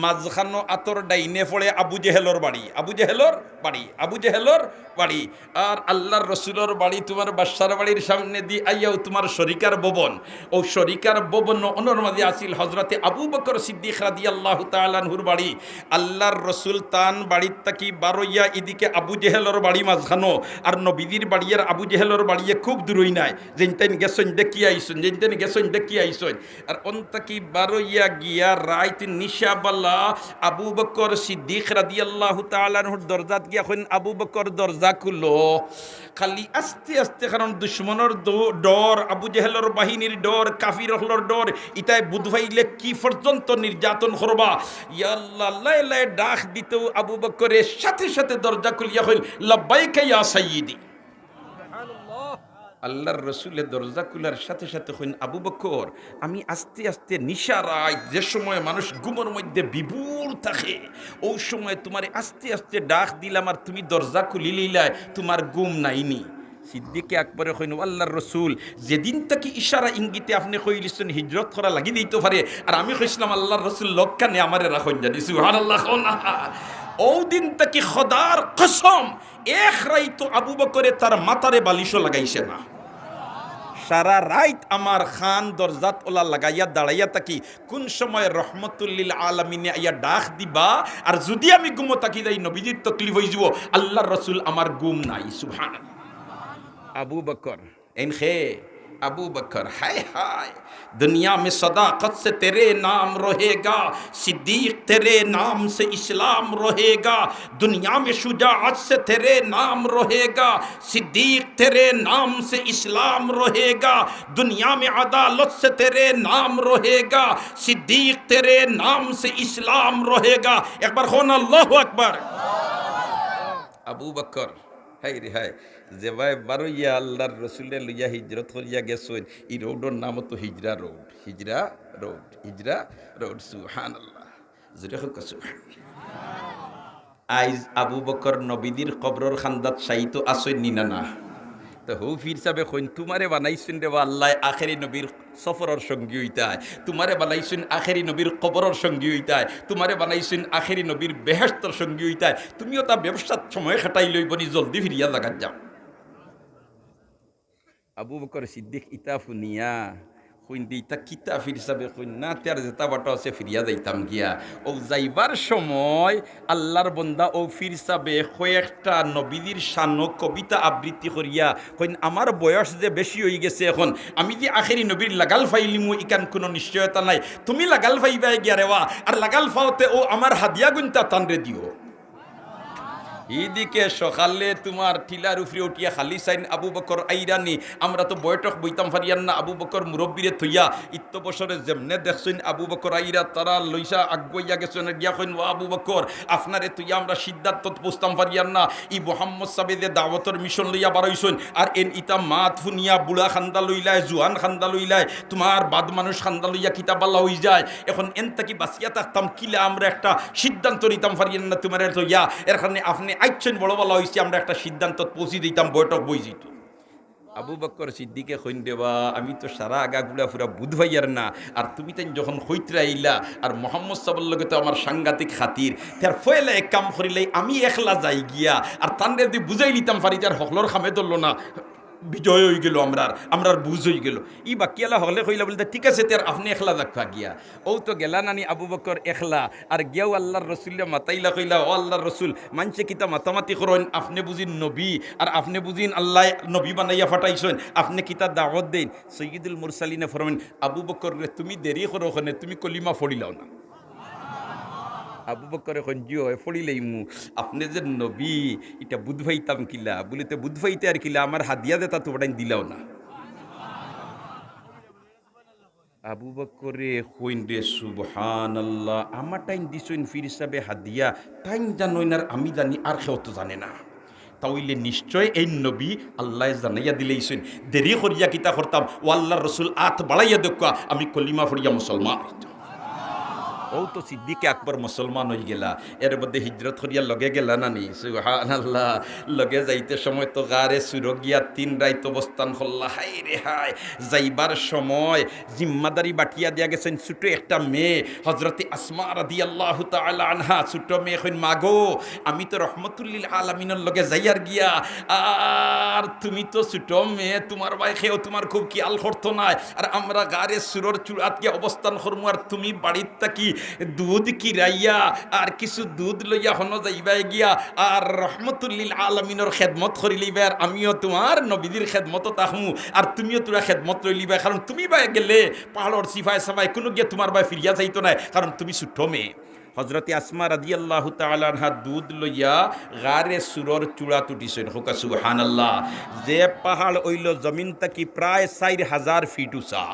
মাঝখানো আতর ডাইনে পড়ে আবু জেহেলর বাড়ি আবু জেহেলর বাড়ি আবু জেহেলর বাড়ি আর আল্লাহর রসুলর বাড়ি তোমার বাদশার বাড়ির সামনে দিয়ে আইয়াও তোমার শরিকার ভবন ও শরিকার ভবন অনর মাঝে আসিল হজরতে আবু বকর সিদ্দিক রাদিয়াল্লাহু তাআলা আনহুর বাড়ি আল্লাহর রসুল তান বাড়ির তাকি বারইয়া এদিকে আবু জেহেলর বাড়ি মাঝখানো আর নবীদের বাড়ির আবু জেহেলর বাড়িয়ে খুব দূরই নাই যেনতেন গেছেন দেখি আইসুন যেনতেন গেছেন দেখি আইসুন আর অন্তাকি বারইয়া গিয়া রাইত নিশাবালা আবু বকর সিদ্দিক রাদিয়াল্লাহু তাআলা আনহুর দরজাত গিয়া কইন আবু বকর দরজা খুলো খালি আস্তে আস্তে কারণ দুশ্মনের ডর আবু জেহেলর বাহিনীর ডর কাফির হলর ডর ইতাই বুধভাইলে কি পর্যন্ত নির্যাতন করবা ইয়া আল্লাহ লাই ডাক দিতেও আবু বকরের সাথে সাথে দরজা খুলিয়া কইল লাব্বাইকা ইয়া সাইয়্যিদি আল্লাহর রসুলের দরজা খুলার সাথে সাথে হইন আবু বকর আমি আস্তে আস্তে নিশারায় যে সময় মানুষ ঘুমের মধ্যে বিভোর থাকে ওই সময় তোমার আস্তে আস্তে ডাক দিলাম আর তুমি দরজা খুলি লিলাই তোমার ঘুম নাইনি সিদ্দিকে আকবরে কইন আল্লাহর রসুল যেদিন থেকে ইশারা ইঙ্গিতে আপনি কইলিছেন হিজরত করা লাগি দিতে পারে আর আমি কইছিলাম আল্লাহর রসুল লক্কানে আমারে রাখুন জানি সুবহানাল্লাহ ও দিন থেকে খোদার কসম এক রাইতো আবু বকরে তার মাথারে বালিশও লাগাইছে না সারা রাইত আমার খান দরজাত ওলা লাগাইয়া দাঁড়াইয়া থাকি কোন সময় রহমতুল্লিল আলমিনে আইয়া ডাক দিবা আর যদি আমি গুমো থাকি যাই নবীজির তকলিফ হয়ে যাব আল্লাহর রসুল আমার গুম নাই সুবহানাল্লাহ আবু বকর এন খে अबू बकर हाय हाय दुनिया में सदाकत से तेरे नाम रहेगा सिद्दीक तेरे नाम से इस्लाम रहेगा दुनिया में शुजाअत से तेरे नाम रहेगा सिद्दीक तेरे नाम से इस्लाम रहेगा दुनिया में अदालत से तेरे नाम रहेगा सिद्दीक तेरे नाम से इस्लाम रहेगा एक बार खोना अल्लाहु अकबर अबू बकर हाय रे हाय যে ভাই বারইয়া আল্লাহর রসুলের লইয়া হিজরত করিয়া গেছেন এই রোডের নাম তো হিজরা রোড হিজরা রোড হিজরা রোড সুবহানাল্লাহ জোরে হোক সুবহানাল্লাহ আইজ আবু বকর নবীদের কবরের খান্দাত শাহিত আসই নিনা না তো হৌ ফির সাবে কইন তোমারে বানাইছেন রে আল্লাহ আখেরি নবীর সফরের সঙ্গী হইতায় তোমারে বানাইছেন আখেরি নবীর কবরের সঙ্গী হইতায় তোমারে বানাইছেন আখেরি নবীর বেহেশতের সঙ্গী হইতায় তুমিও তা ব্যবসার সময় খাটাই লইবনি জলদি ফিরিয়া জাগাত যাও আবু বকর সিদ্দিক ইতাফুনিয়া কইন ইতা কিতাফির হিসাবে কইন না তার যেটা বাটা আছে ফিরিয়া যাইতাম গিয়া ও যাইবার সময় আল্লাহর বন্দা ও ফির হিসাবে কয়েকটা নবীদের শানো কবিতা আবৃত্তি করিয়া কইন আমার বয়স যে বেশি হয়ে গেছে এখন আমি যে আখেরি নবীর লাগাল ফাইলিমু ইকান কোনো নিশ্চয়তা নাই তুমি লাগাল ফাইবাই গিয়া রেওয়া আর লাগাল ফাওতে ও আমার হাদিয়া গুনতা তানরে দিও এইদিকে সকালে তোমার টিলার উপরে উঠিয়া খালি সাইন আবু বকর আইরানি আমরা তো বৈঠক বইতাম ফারিয়ান না আবু বকর মুরব্বীরে থইয়া ইত্য বছরে যেমনে দেখছেন আবু বকর আইরা তারা লইসা আগুইয়া গেছেন গিয়া কইন ও আবু বকর আপনারে তুইয়া আমরা সিদ্ধার্থ বুঝতাম ফারিয়ান না ই মোহাম্মদ সাবেদে দাওয়াতর মিশন লইয়া বারইছেন আর এন ইতা মাত ফুনিয়া বুড়া খান্দা লইলায় জুয়ান খান্দা লইলায় তোমার বাদ মানুষ খান্দা লইয়া কিতাবাল্লা হয়ে যায় এখন এন তাকি বাঁচিয়া থাকতাম কিলা আমরা একটা সিদ্ধান্ত নিতাম ফারিয়ান না তোমার থইয়া এখানে আপনি আইছেন বড় বলা হয়েছে আমরা একটা সিদ্ধান্ত পৌঁছে দিতাম বৈঠক বই যেত আবু বকর সিদ্দিকে কইন দেবা আমি তো সারা আগাগুলা পুরা বুধ ভাইয়ার না আর তুমি তাই যখন হইতরা আইলা আর মোহাম্মদ সাবল লগে তো আমার সাংঘাতিক খাতির তার ফয়লা এক কাম করিলে আমি একলা যাই গিয়া আর তানরে যদি বুঝাই নিতাম পারি তার হকলর খামে ধরলো না বিজয় হয়ে গেল আমরার বুঝ হয়ে গেল ই বাকিয়ালা হলে কইলা বলতে ঠিক আছে তার আপনি একলা দেখা গিয়া ও তো গেলা নানি আবু বকর একলা আর গিয়াও আল্লাহর রসুল্লা মাতাইলা কইলা ও আল্লাহর রসুল মানছে কিতা মাতামাতি করেন আপনি বুঝিন নবী আর আপনি বুঝিন আল্লাহ নবী বানাইয়া ফাটাইছেন আপনি কিতা দাওয়াত দেন সৈয়দুল মুরসালিনে ফরমেন আবু বকর রে তুমি দেরি করো ওখানে তুমি কলিমা ফড়িলাও না আবু বকর এখন জিও ফড়িলেই মু আপনি যে নবী এটা বুধ ভাইতাম কিলা বলিতে বুধ ভাইতে আর কিলা আমার হাদিয়া দেতা তো ওটাই দিলাও না আবু বকরে কইন রে সুবহানাল্লাহ, আমার টাইম দিছইন ফির হিসাবে হাদিয়া, টাইম জানোই না আর আমি জানি আর কেউ তো জানে না। তাইলে নিশ্চয় এই নবী আল্লাহ জানাইয়া দিলেইছেন, দেরি করিয়া কিতা করতাম, ও আল্লাহর রসুল আত বাড়াইয়া দেখা আমি কলিমা ফড়িয়া মুসলমান। ও তো সিদ্দিকে আকবর মুসলমান হয়ে গেলা, এর মধ্যে হিজরত করিয়া লগে গেলা নানি, সুবহানাল্লাহ। লগে যাইতে সময় তো গারে সুরগিয়া 3 রাত অবস্থান করলা, হাই রে হাই। যাইবার সময় জিম্মাদারি বাটিয়া দিয়া গেছেন ছোট একটা মেয়ে, হজরতে আসমা রাদিয়াল্লাহু তাআলা আনহা। ছোট মেয়ে কইন, মাগো আমি তো রহমতুল্লিল আলামিনের লগে যাইয়ার গিয়া, আর তুমি তো ছোট মেয়ে, তোমার ভাই খেয়েও তোমার খুব খেয়াল করতো না, আর আমরা গারে সুরর চূড়াত গিয়ে অবস্থান করবো, আর তুমি বাড়ির থাকি দুধ কিরাইয়া আর কিছু দুধ লইয়া হন যাইবাই গিয়া, আর রহমতুল্লিল আলমিনের খেদমত করি লিবে, আর আমিও তোমার নবীদের খেদমত তাহমু, আর তুমিও তোরা খেদমত লই লিবে, কারণ তুমি বাই গেলে পাহাড়র সিফাই সাফাই কোনো গিয়ে তোমার বাই ফিরিয়া যাইতো না, কারণ তুমি ছোট মেয়ে। হজরতে আসমা রাদিয়াল্লাহু তাআলা আনহা দুধ লইয়া গারে সুরর চূড়া তুটিছেন, হোকা সুবহানাল্লাহ। যে পাহাড় হইল জমিন থাকি প্রায় 4000 ফিট উঁচা,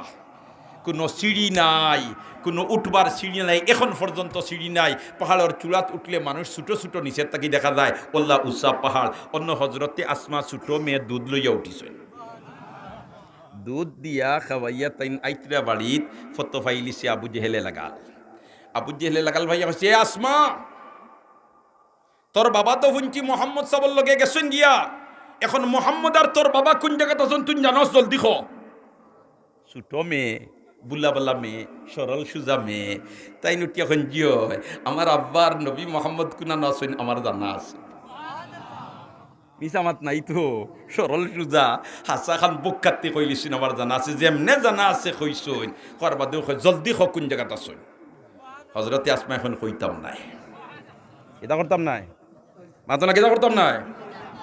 কোনো সিঁড়ি নাই, কোনো উঠবার সিঁড়ি নাই, এখন পর্যন্ত সিঁড়ি নাই। পাহাড়ের চূড়াত উঠলে মানুষ ছোটো ছোটো নিচের থাকি দেখা যায়, ওল্লা উঁচা পাহাড়। অন্য হজরতে আসমা ছোটো মেয়ে দুধ লইয়া উঠিছে, দুধ দিয়া খাওয়াইয়া তাই আইতরা বাড়িত ফত ফাইলিছে আবু জেহেলে লাগাল। আবু জেহেলে লাগাল ভাইয়া হচ্ছে, আসমা তোর বাবা তো শুনছি মোহাম্মদ সাবর লগে গেছেন গিয়া, এখন মোহাম্মদ আর তোর বাবা কোন জায়গাতে আছেন তুই জানোস, জলদি খ। ছোট মেয়ে, বুলাবালা মেয়ে, সরল সুজা মেয়ে, তাই নুটি এখন জিও, আমার আব্বার নবী মোহাম্মদ কুনা নসেন আমার জানা আছে, মিসামাত নাই তো, সরল সুজা হাসা খান বুক কাটতে কইলিছেন আমার জানা আছে, যেমনে জানা আছে কইসইন, কর বাদেও জলদি খ কোন জায়গাত আছেন। হজরতে আসমা এখন কইতাম নাই, এটা করতাম নাই, মাতো না কেটা করতাম নাই,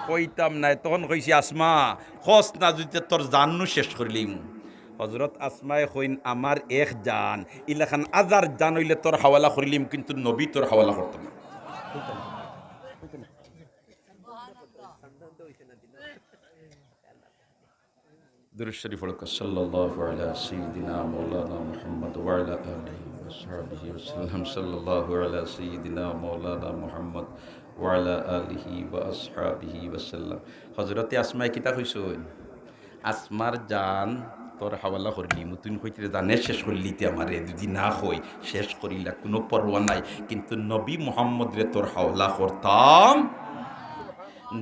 কইতাম নাই। তখন কইছি, আসমা খস না যদি তোর জাননু শেষ করিলিম। হজরত আসমায় কইন, আমার এক জান ইলাখান আজার জান হইলে তোর হাওয়ালা করিলিম, কিন্তু নবী তোর হাওয়ালা করতাম না। দুরূদ শরীফ পড়ো, সাল্লাল্লাহু আলা সাইয়্যিদিনা মাওলানা মুহাম্মদ ওয়া আলা আলিহি ওয়া সাহবিহি ওয়াসাল্লাম, সাল্লাল্লাহু আলা সাইয়্যিদিনা মাওলানা মুহাম্মদ ওয়া আলা আলিহি ওয়া আসহাবিহি ওয়াসাল্লাম। হযরতে আসমায় কিতা কইছেন, আসমার জান তোর হাওয়ালা করলি, মুতুন কইতে জানে শেষ করলিতে আমারে যদি না হই শেষ করিলা, কোনো পরোয়া নাই, কিন্তু নবী মুহাম্মদ রে তোর হাওয়ালা করতাম।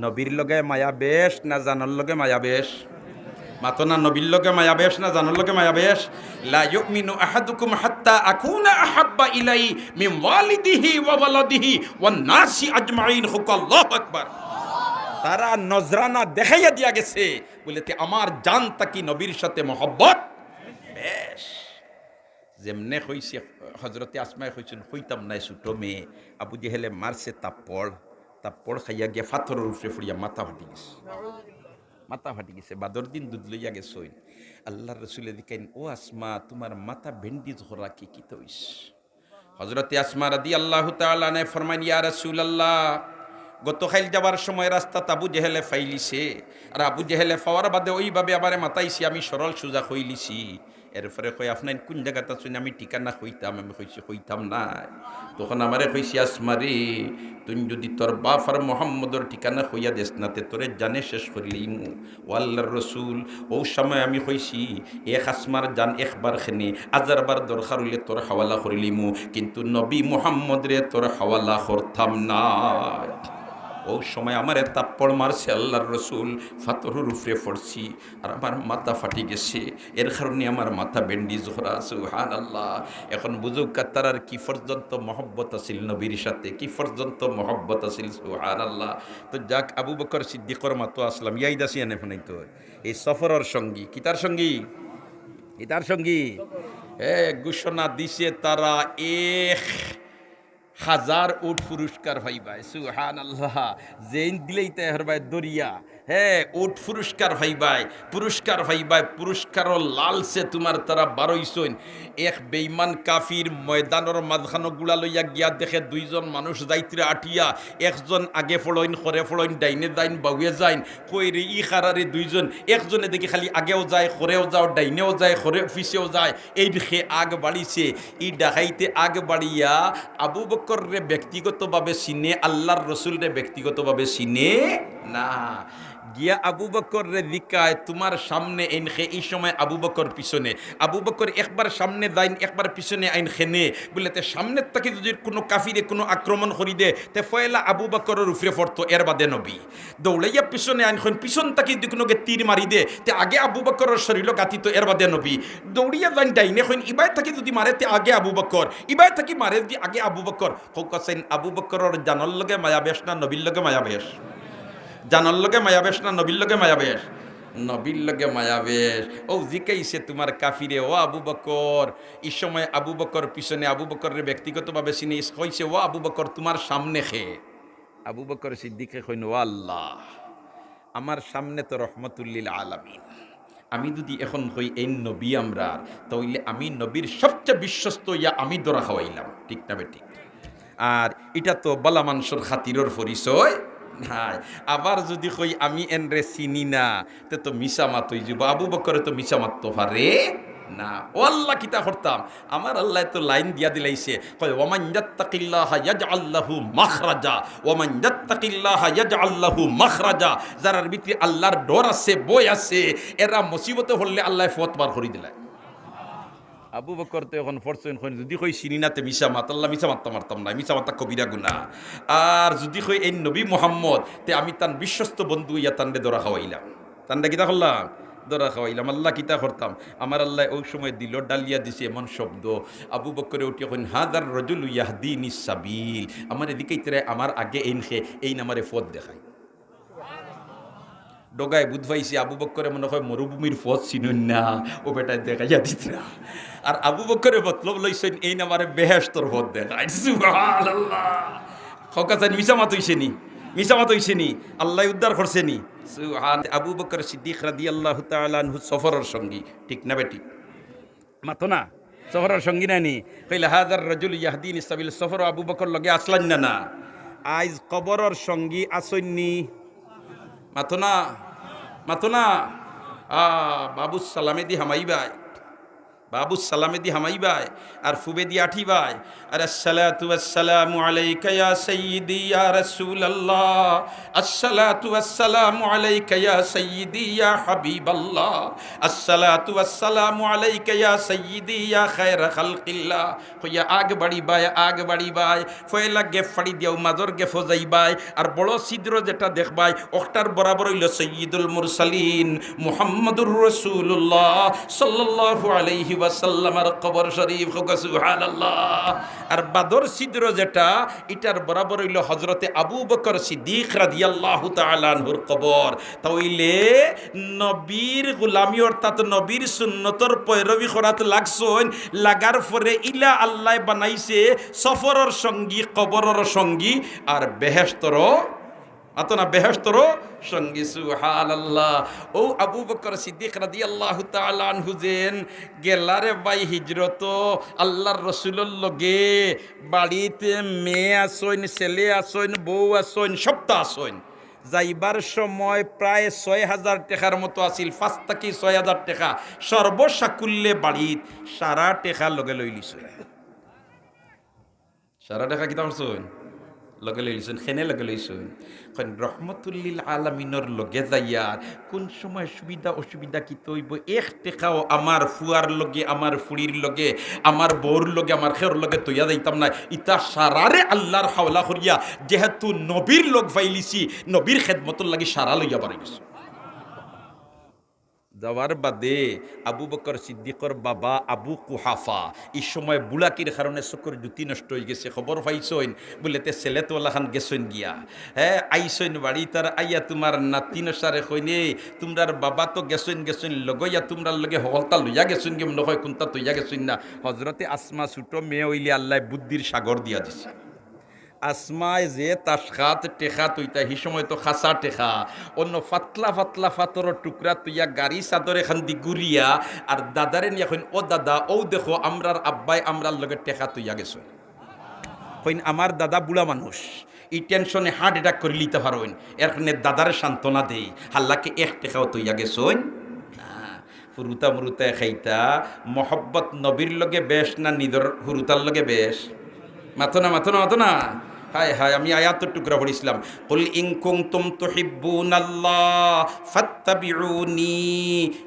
নবীর লগে মায়া বেশ না জানার লগে মায়া বেশ, মাতো না নবীর লগে মায়া বেশ না জানার লগে মায়া বেশ। লা ইউমিনু আহাদুকুম হাত্তা আকুনা আহাব্বা ইলাই মিন ওয়ালিদিহি ওয়া ওয়ালাদিহি ওয়ান নাসি আজমাইন, আল্লাহু আকবার। তারা নজরানা দেখাইয়া দিয়া গেছে বলে আমার জান তাকি নবীর সাথে মহব্বত বেশ। যেমনে কইছে হজরতে আসমায় কইছেন, কইতাম নাই ছোট মেয়ে। আবু জেহেলে মারছে তাপ্পড় খাইয়া গিয়া ফাথরের উপরে ফুড়িয়া মাথা ফাটি গেছে, মাথা ফাটি গেছে। বাদর দিন দুধ লইয়া গেছইন, আল্লাহ রসুলের দিকেন, ও আসমা তোমার মাথা ভেন্ডি ধরা কি কি তৈস। হজরতে আসমা রাদিয়াল্লাহু তাআলা আনহা ফরমান, ইয়া রাসূলুল্লাহ, গত খাইল যাবার সময় রাস্তা আবু জেহেলে ফাইলিছে, আর আবু জেহেলে পাওয়ার বাদে ওইভাবে আবার মাতাইছি, আমি সরল সোজা কইলিছি। এরপরে কই আপনার কোন জায়গাটা শুনে আমি ঠিকানা কইতাম, আমি কইছি কইতাম না। তখন আমারে কইছি, আসমারে তুই যদি তোর বাপ আর মোহাম্মদর ঠিকানা কইয়া দেস না, তে তোরে জানে শেষ করিলিম। ও আল্লাহর রসুল, ও সময় আমি কইছি এক আসমার জান একবার খেনে, হাজারবার দরকার হইলে তোর হাওয়ালা করিলিমু, কিন্তু নবী মোহাম্মদ রে তোর হাওয়ালা করতাম না। ও সময় আমার তাপ্পড় মারছে আল্লাহর রসুল, ফাতরের উপরে পড়ছি, আর আমার মাথা ফাটি গেছে। এর কারণে আমার মাথা বেন্ডিজ করা, সুবহানাল্লাহ। এখন বুঝুক তার কি পর্যন্ত মহব্বত আছিল নবীর সাথে, কি পর্যন্ত মহব্বত আছিল, সুবহানাল্লাহ। তো যাক, আবু বকর সিদ্দিকর মাতো আসলাম ইয়াইদাসি এনে ফোনাই তো এই সফরের সঙ্গী, কিতার সঙ্গী, ইতার সঙ্গী ঘোষণা দিছে তারা 1000 উট পুরস্কার ভাইবাই, সুবহানাল্লাহ। যেইন দিলেই তাই হরবাই দরিয়া, হ্যাঁ উঠ পুরস্কার ভাইবাই পুরস্কারও লালসে তোমার তারা বারইছইন এক বেইমান কাফির ময়দানের মাঝখানো গুলা লইয়া গিয়া দেখে দুইজন মানুষ যাইত্রে আটিয়া একজন আগে ফড়ইন খরে ফড়ইন ডাইনে যাইন বাউয়ে যাইন কই রে ই খারারে দুইজন একজনে দেখি খালি আগেও যায় খরেও যাও ডাইনেও যায় খরে পিছেও যায় এই দিকে আগ বাড়িছে ই ডাকাইতে আগ বাড়িয়া আবু বকর রে ব্যক্তিগতভাবে চিনে আল্লাহর রসুল রে ব্যক্তিগতভাবে চিনে না গিয়া আবু বকর রে দিকায় তোমার সামনে এনখে এই সময় আবু বকর পিছনে আবু বকর একবার সামনে দাইন একবার পিছনে আইন খেনে বলে তে সামনের তাকে যদি কোনো কাফিরে কোনো আক্রমণ করি দে তে ফয়লা আবু বকরের উপরে পড়তো এর বাদে নবী দৌড়াইয়া পিছনে আইন খন পিছন তাকে যদি কোনোকে তীর মারি দে তে আগে আবু বকরের শরীর গাতিত এর বাদে নবী দৌড়িয়া যাইন ডাইনে খন ইবাই তাকে যদি মারে তে আগে আবু বকর ইবাই তাকে মারে যদি আগে আবু বকর হোক আছেন আবু বকরের জানর লগে মায়াবেশ না নবীর লগে মায়াবেশ জানার লগে মায়াবেশ না নবীর লগে মায়াবেশ নবীর লগে মায়াবেশ ও জিকাইছে তোমার কাফিরে ও আবু বকর এই সময় আবু বকর পিছনে আবু বকরের ব্যক্তিগতভাবে চিনি কইছে ও আবু বকর তোমার সামনে খে আবু বকর সিদ্দিকে কইন ও আল্লাহ আমার সামনে তো রহমতুল্লিল আলামিন আমি যদি এখন কই এই নবী আমরা তাইলে আমি নবীর সবচেয়ে বিশ্বস্ত ইয়া আমি দরা খাওয়াইলাম ঠিক না বেঠিক আর এটা তো বালা মানুষের খাতিরের পরিচয় নাই আবার যদি কই আমি এনরে চিনি না তে তো মিছা মাত হই যাব আবু বকরে তো মিছা মারতে পারে না ও আল্লাহ কিতা করতাম আমার আল্লাহ তো লাইন দিয়া দিলাইছে কয় ওমান ইয়াত্তাকিল্লাহা ইয়াজআল লাহু মাখরাজা ওমান ইয়াত্তাকিল্লাহা ইয়াজআল লাহু মাখরাজা যারার ভিতরে আল্লাহর ডর আছে বই আছে এরা মুসিবতে হলে আল্লাহ ফত বার করে দিলা আবু বকর তো এখন ফরছেন যদি কই চিনি না তে মিছা মাত আল্লাহ মিছা মারতাম মারতাম না মিছা মাতা কবিরা গুনাহ আর যদি কই এই নবী মুহাম্মদ তে আমি তার বিশ্বস্ত বন্ধু ইয়া তান্ডে দরা খাওয়াইলাম তান্ডে কিতা করলাম দরা খাওয়াইলাম আল্লাহ কিতা করতাম আমার আল্লাহ ওই সময় দিল ডালিয়া দিছে এমন শব্দ আবু বকরে উঠে কইন হাদার রাজুল ইয়াহদিনিস সাবিল আমার এদিকে আমার আগে এনখে এই নামারে পথ দেখায় ডগায় বুধবাইছে আবু বক্করে মনে হয় মরুভূমির পথ চিনুন না ও বেটায় দেখাইয়া দিত না আর আবু বক্করে মতলব লইছেন এই নামারে বেহেশতর পথ দেখায় সুবহানাল্লাহ খকাছেন মিছামাত হইছে নি আল্লাহ উদ্ধার করছে নি সুবহান আবু বকর সিদ্দিক রাদিয়াল্লাহু তাআলা আনহু সফরের সঙ্গী ঠিক না বেটি মাতো না সফরের সঙ্গী নানি কইলা হাদার রাজুল ইয়াহদিনিস সাবিল সফর আবু বকর লগে আসলান না আইজ কবরের সঙ্গী আসন্নি মাতো না বাবু সালামে দি হামাইবাই আর ফুবে দি আঠিবাই আর আসসালাতু ওয়াসসালামু আলাইকা ইয়া সাইয়্যিদি ইয়া রাসূলুল্লাহ আসসালাতু ওয়াসসালামু আলাইকা ইয়া সাইয়্যিদি ইয়া হাবিবাল্লাহ আসসালাতু ওয়াসসালামু আলাইকা ইয়া সাইয়্যিদি ইয়া খায়রা খালকিল্লাহ কইয়া আগ বাড়ি বাই ফয়লা গে ফাড়ি দিও মাজর গে ফজাইবাই আর বড় ছিদ্র যেটা দেখবাই ওটার বরাবর হইল সাইয়্যিদুল মুরসালিন মুহাম্মাদুর রাসূলুল্লাহ সাল্লাল্লাহু আলাইহি ওয়াসাল্লামের কবর শরীফ সুবহানাল্লাহ আর বাদর ছিদ্র যেটা এটার বরাবর হইল হযরতে আবু বকর সিদ্দিক রাদিয়াল্লাহু তাআলা আনহুর কবর তাইলে নবীর গোলামি অর্থাৎ নবীর সুন্নতর পয়রবি করাত লাগছন লাগার পরে ইলা আল্লাহ বানাইছে সফরের সঙ্গী কবরের সঙ্গী আর বেহেশতরও আতনা বেহেশতরও সঙ্গী সুবহানাল্লাহ ও আবু বকর সিদ্দিক রাদিয়াল্লাহু তাআলা আনহু যেন গেলারে বাই হিজরত আল্লাহর রাসূলের লগে বাড়িতে মেয়ে আসইন ছেলে আসইন বউ আসইন সবটা আসইন যাইবার সময় প্রায় ৬,০০০ টাকার মতো আছিল ৫ থেকে ৬,০০০ টাকা সর্বসাকুল্যে বাড়িত সারা টাকা লগে লই লিছ সারা টাকা কিতা করছইন লগে লইছেন খেনে লগে লইছেন রহমতুল্লিল আলামিনের লগে যাইয়ার কোন সময় সুবিধা অসুবিধা কি তৈব এক টেকাও আমার ফুয়ার লগে আমার ফুড়ির লগে আমার বউর লগে আমার খের লগে তৈয়া যাইতাম না ইতা সারারে আল্লাহর হাওলা করিয়া যেহেতু নবীর লোক ফাইলিছি নবীর খেদমতর লাগি সারা লইয়া বাড়ি গেছে যাওয়ার বাদে আবু বকর সিদ্দিকর বাবা আবু কুহাফা এই সময় বুলাকির কারণে চকুর জুতি নষ্ট হয়ে গেছে খবর পাইছইন বলে তে ছেলে তোলা খান গেছইন গিয়া হ্যাঁ আইসইন বাড়ি তার আইয়া তোমার নাতি নসারে কইনে তোমরার বাবা তো গেছইন লগইয়া তোমরার লগে হলতা লইয়া গেছইন গেম নহয় কোনটা তৈয়া গেছইন না হজরতে আসমা ছোট মেয়ে হইলে আল্লাহ বুদ্ধির সাগর দিয়া দিছে আসমায় যে তাসখাত টেখা তুইতা হি সময় তো খাসা টেখা অন্য ফাতলা ফাতলা ফাতরের টুকরা তুইয়া গাড়ি চাদর এখান দি গুড়িয়া আর দাদারে নিয়ে এখন ও দাদা ও দেখো আমরার আব্বাই আমরার লগে টেকা তুইয়া গেছ কইন আমার দাদা বুড়া মানুষ এই টেনশনে হার্ট অ্যাটাক করে লিতে পারোইন এখানে দাদারে সান্ত্বনা দেই হাল্লাকে এক টেকাও তুইয়া গেছইন হুরুতা মুরুতা খাইতা মহব্বত নবীর লগে বেশ না নিদর হুরুতার লগে বেশ মাথো না মাথো না মাথো না হায় হায় আমি আয়াতের টুকরা পড়িছিলাম কুল ইন কুনতুম তুহিব্বুনাল্লাহ ফাত্তাবিউনি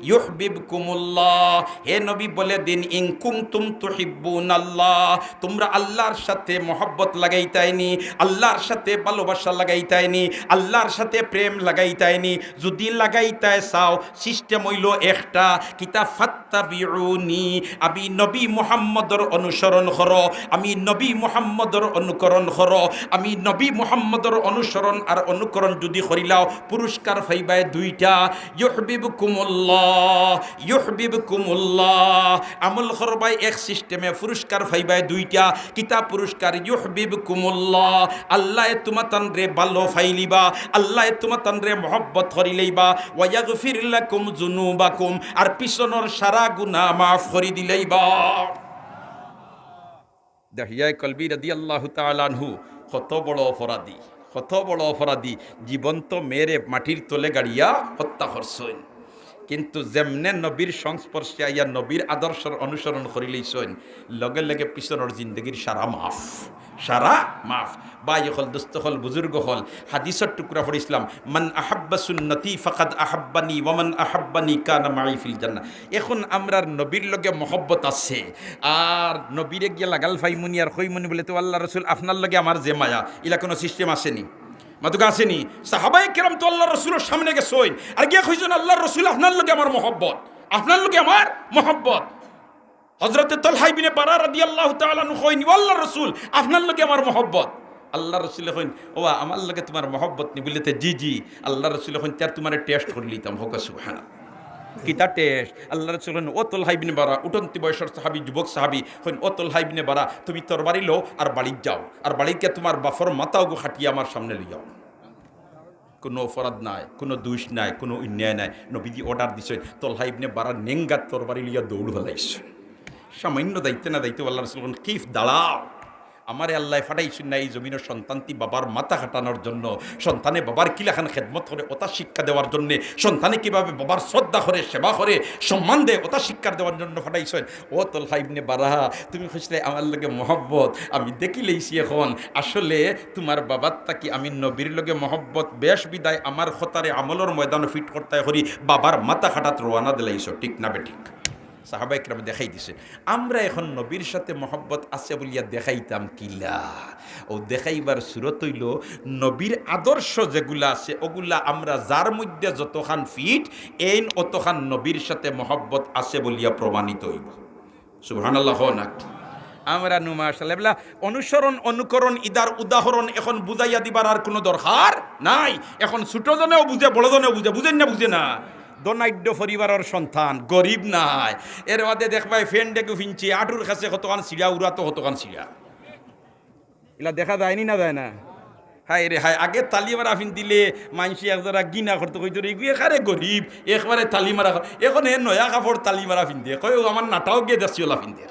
ইউহিব্বুকুমুল্লাহ হে নবী বলে দিন ইন কুনতুম তুহিব্বুনাল্লাহ তোমরা আল্লাহর সাথে মহব্বত লাগাইতাইনি আল্লাহর সাথে ভালোবাসা লাগাইতাইনি আল্লাহর সাথে প্রেম লাগাইতাইনি যদি লাগাইতাই চাও সিস্টেম হইল একটা কিতাব ফাত্তাবিউনি আমি নবী মুহাম্মদর অনুসরণ করো আমি নবী মুহাম্মদর অনুকরণ করো আমি নবী মুহাম্মদর অনুসরণ আর অনুকরণ যদি করিলাও পুরস্কার পাইবাই দুইটা ইউহিব্বুকুমুল্লাহ ইউহিব্বুকুমুল্লাহ আমল করবাই এক সিস্টেমে পুরস্কার পাইবাই দুইটা কিতাব পুরস্কার ইউহিব্বুকুমুল্লাহ আল্লাহ তোমাতান রে ভালো ফাইলিবা আল্লাহ তোমাতান রে মহব্বত করিলেইবা ওয়া ইয়াগফির লাকুম যুনুবাকুম আর পিছনের সারা গুনাহ মাফ করি দিলেইবা দাহিয়ায়ে কলবি রাদিয়াল্লাহু তাআলা আনহু কত বড় অপরাধী জীবন্ত মেরে মাটির তলে গাড়িয়া হত্যা করছেন কিন্তু যেমনে নবীর সংস্পর্শে আইয়া নবীর আদর্শের অনুসরণ করিলেইছেন লগে লগে পিছনের জিন্দগির সারা মাফ বাই হল দুস্থ হল বুজুর্গ হল হাদিসের টুকরা পড়িছিলাম মান আহাব্বা সুন্নতি ফাকাদ আহাব্বানি ওয়া মান আহাব্বানি কানা মাই ফিল জান্নাহ এখন আমরার নবীর লগে মহব্বত আছে আর নবীরে গিয়া লাগাল ফাইমুনি আর কইমুনি বলে তো আল্লাহ রাসূল আপনার লগে আমার যে মায়া ইলা কোনো সিস্টেম আসেনি মাতুকা আসেনি সাহাবায়ে কেরাম তো আল্লাহ রাসূলের সামনে গেছেন আর গিয়া কইছেন আল্লাহর রাসূল আপনার লগে আমার মহব্বত আপনার লগে আমার মহব্বত হযরতে তালহা ইবনে বারা রাদিয়াল্লাহু তাআলা আনহু কইন আল্লাহর রাসূল আপনার লগে আমার মহব্বত আল্লাহ রসুল কইন ও আমার লগে তোমার মহব্বত নি বলিতে জি জি আল্লাহ রসুল কইন তার তোমার টেস্ট করে লিতাম হোক সুবহানাল্লাহ কিতা টেস্ট আল্লাহ রসুল কইন ও তালহা ইবনে বারা উঠন্তি বয়সের সাহাবী যুবক সাহাবী কইন ও তালহা ইবনে বারা তুমি তোর বাড়ি লো আর বাড়ি যাও আর বাড়িকে তোমার বাফর মাথাও গো খাটিয়ে আমার সামনে লইয়াও কোনো অপরাধ নাই কোনো দোষ নাই কোনো অন্যায় নাই নবীজি অর্ডার দিছেন তালহা ইবনে বারা নেঙ্গা তোর বাড়ি লইয়া দৌড় ফেলাইছেন সামান্য দায়িত্ব না দায়িত্ব আল্লাহ রসুল কইন কিফ দাঁড়াও আমারে আল্লাহ ফাটাইছেন না এই জমিনের সন্তানটি বাবার মাথা কাটানোর জন্য সন্তানে বাবার কিলাখান খেদমত করে ওটা শিক্ষা দেওয়ার জন্য সন্তানে কিভাবে বাবার শ্রদ্ধা করে সেবা করে সম্মান দেয় ওটা শিক্ষা দেওয়ার জন্য ফাটাইছেন ও তালহা ইবনে বারাহা তুমি খুঁজলে আমার লগে মহব্বত আমি দেখিলেইছি এখন আসলে তোমার বাবার তাকি আমি নবীর লগে মহব্বত বেশ বিদায় আমার খতারে আমলের ময়দানে ফিট করতে করি বাবার মাথা কাটাত রোয়ানা দিলাইছ ঠিক না বেঠিক সাহাবা ইকরাম দেখাই দিছে আমরা এখন নবীর সাথে মহব্বত আছে বলিয়া দেখাইতাম কিলা ও দেখাইবার সুরত হইল নবীর আদর্শ যেগুলা আছে ওগুলা আমরা যার মধ্যে যতখান ফিট এইন অতখান নবীর সাথে মহব্বত আছে বলিয়া প্রমাণিত হইব সুবহানাল্লাহ না আমরা মাশাআল্লাহ অনুসরণ অনুকরণ ইদার উদাহরণ এখন বুঝাইয়া দিবার আর কোনো দরকার নাই এখন ছোটজনেও বুঝে বড়জনেও বুঝে বুঝেন না বুঝে না দনাঢ্য পরিবারের সন্তান গরিব নাই এর বাদে দেখবাই ফ্যান্ডে ফিনছি আটুর কাছে কতখান সিঁড়া উড়াতো কতখান সিঁড়া এলা দেখা যায়নি না যায় না হায় রে হায় আগে তালি মারা ফিন দিলে মানসি একজরা গিনা করতে কইতো এখানে গরিব একবারে তালি মারা এখন এ নয়া কাপড় তালি মারা ফিন দিয়ে কয় আমার নাটাও গিয়ে দেখছিওলা ফিন দিয়ে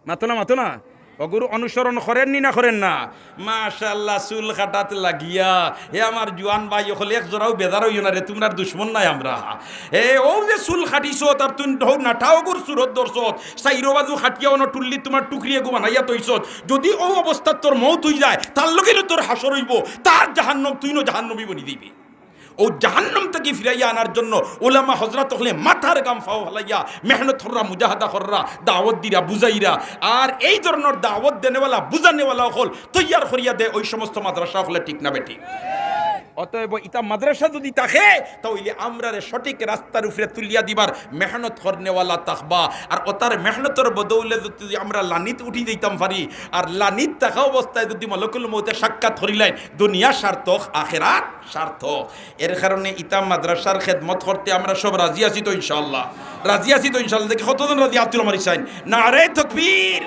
মাতো না অগুরু অনুসরণ করেননি না করেন না মাশাআল্লাহ চুল কাটাত লাগিয়া হে আমার জুয়ান ভাই হলে এক জোড়াও বেজার হইও না রে তোমরা দুশ্মন নাই আমরা হে ও যে চুল কাটিছো তার তুই ঢৌ নাঠাও গুর সুরত দর্শত সাইরো বাজু খাটিয়া অন টুল্লি তোমার টুকরিয়ে গো বানাইয়া তৈছত যদি ও অবস্থা তোর মৌত হই যায় তার লগে তোর হাসর হইব তার জাহান্নাম তুই নো জাহান্নামী বনি দিবি ও জাহান্নাম থেকে ফিরাইয়া আনার জন্য ওলামা হযরত হলে মাথার গাম ফাও হালাইয়া মেহনত হররা মুজাহাদা কররা দাওয়াত দিরা বুঝাইরা আর এই ধরনের দাওয়াত দেনেওয়ালা বুঝানেওয়ালা হল তৈয়ার করিয়া দে ওই সমস্ত মাদ্রাসা হলে ঠিক না বেঠিক অতএব ইতা মাদ্রাসা যদি থাকে তাহলে আমরা সঠিক রাস্তার উপরে তুলিয়া দিবার মেহনত করনেওয়ালা তাকবা আর ওতার মেহনতের বদৌলে যদি আমরা লানিত উঠি দিতাম পারি আর লানিত থাকা অবস্থায় যদি মালাকুল মউতে সাক্ষাৎ করিলেন দুনিয়া সার্থক আখিরাত সার্থক এর কারণে ইতা মাদ্রাসার খেদমত করতে আমরা সব রাজি আছি তো ইনশাআল্লাহ দেখি কতজন রাজি আব্দুল মারিক সাইন নারে তাকবীর